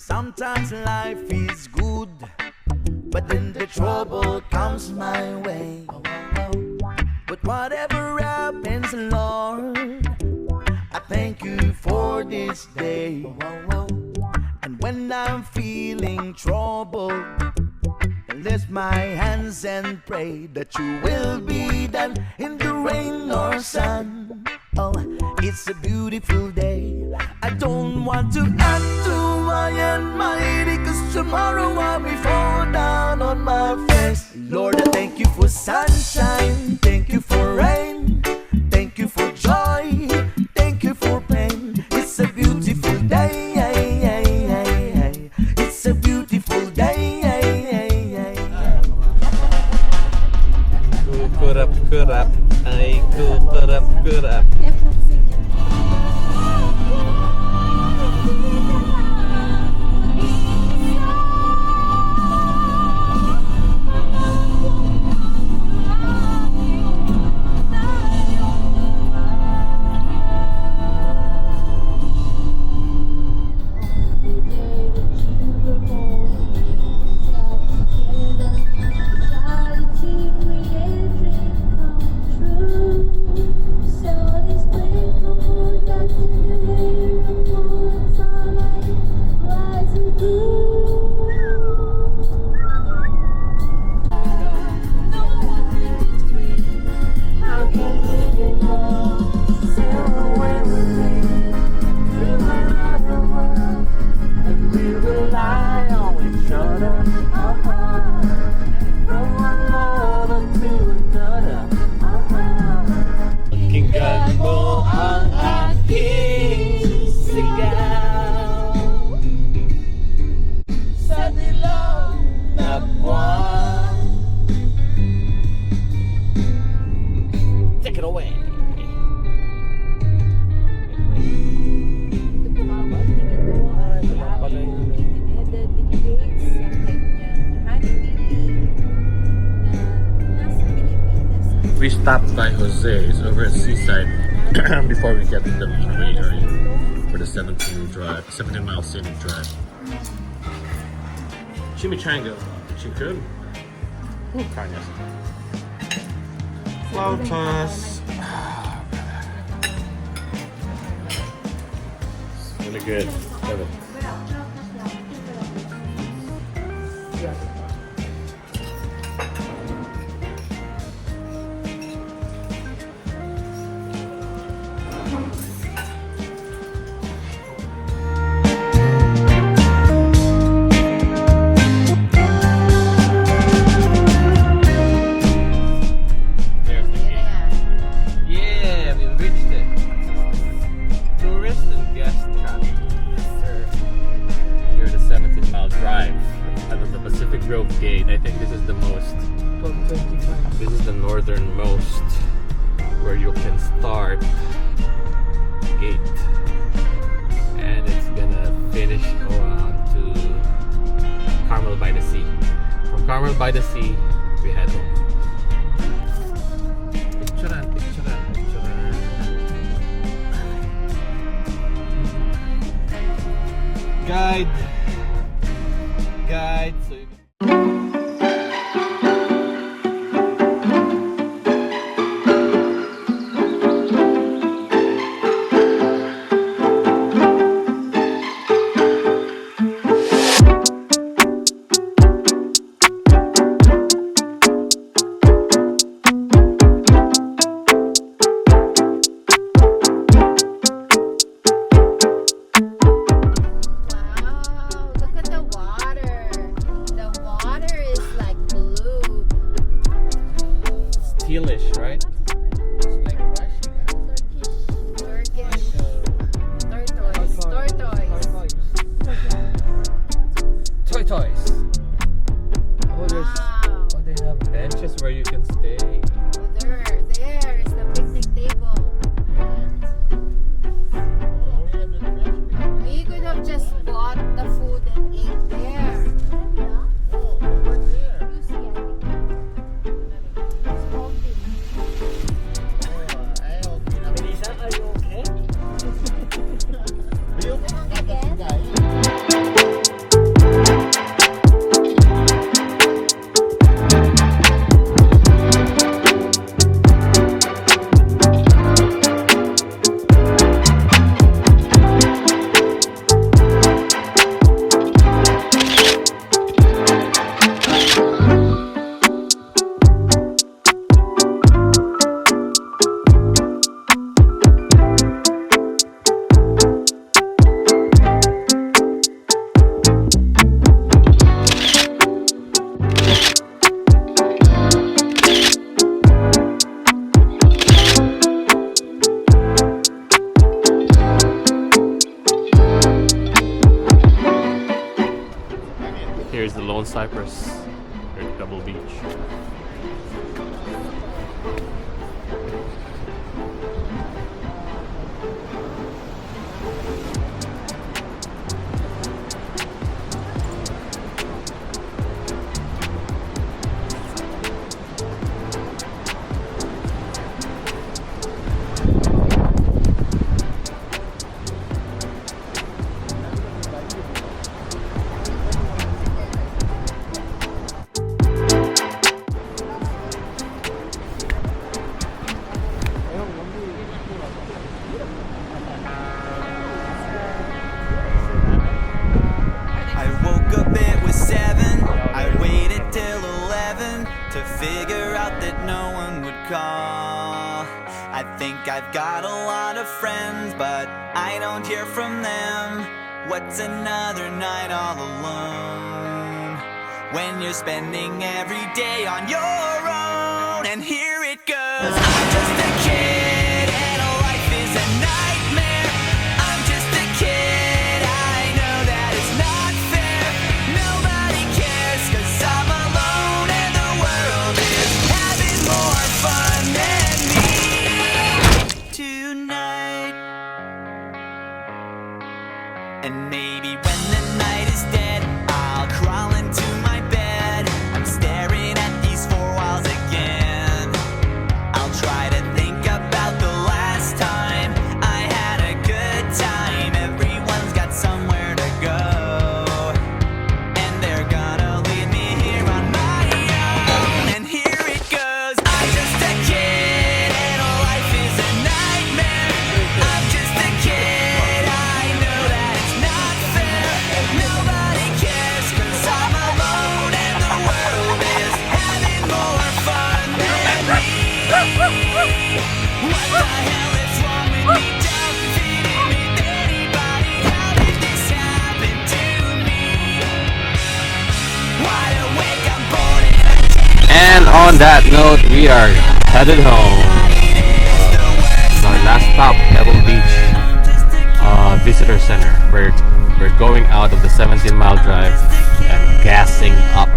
Sometimes life is good, but then the trouble comes my way. But whatever happens, Lord, I thank you for this day. And when I'm feeling troubled, I lift my hands and pray that you will be done in the rain or sun. Oh, it's a beautiful day. I don't want to act too high and mighty, 'cause tomorrow I'll be fall down on my face. Lord, I thank you for sunshine, thank you for rain, thank you for joy, thank you for pain. It's a beautiful day, it's a beautiful day. Kurap, ay kurap. We stopped by Jose's over at Seaside before we get to the main area for the 17-mile scenic drive. Chimichanga, chicken, carnes, flautas. It's really good. Love it. Gate. I think this is the most. This is the northernmost where you can start gate, and it's gonna finish around to Carmel by the Sea. From Carmel by the Sea, we head home. Picturean. Guide. So you Wow, look at the water. The water here's the Lone Cypress. Here at Pebble Beach. To figure out that no one would call. I think I've got a lot of friends, but I don't hear from them. What's another night all alone when you're spending every day on your own? And here it goes. I'm just a kid and life is a nightmare. I'm just a kid, I know that it's not fair. Nobody cares 'cause I'm alone and the world is having more fun than me tonight. And maybe when the night is dead, I'll crawl into my bed. I'm staring at these four walls again. I'll try to think about the last time I had a good time. Everyone's got somewhere to go, and they're gonna leave me here on my own. And here it goes. I'm just a kid and life is a nightmare. I'm just a kid, I know that it's not fair. Nobody cares 'cause I'm alone and the world is having more fun than me. What the hell is wrong with me? Don't fit in with anybody. How did this happen to me? Wide awake, I'm bored and I can't. And on that note, we are headed home. Our last stop, Pebble Beach Visitor Center. We're going out of the 17-mile drive and gassing up.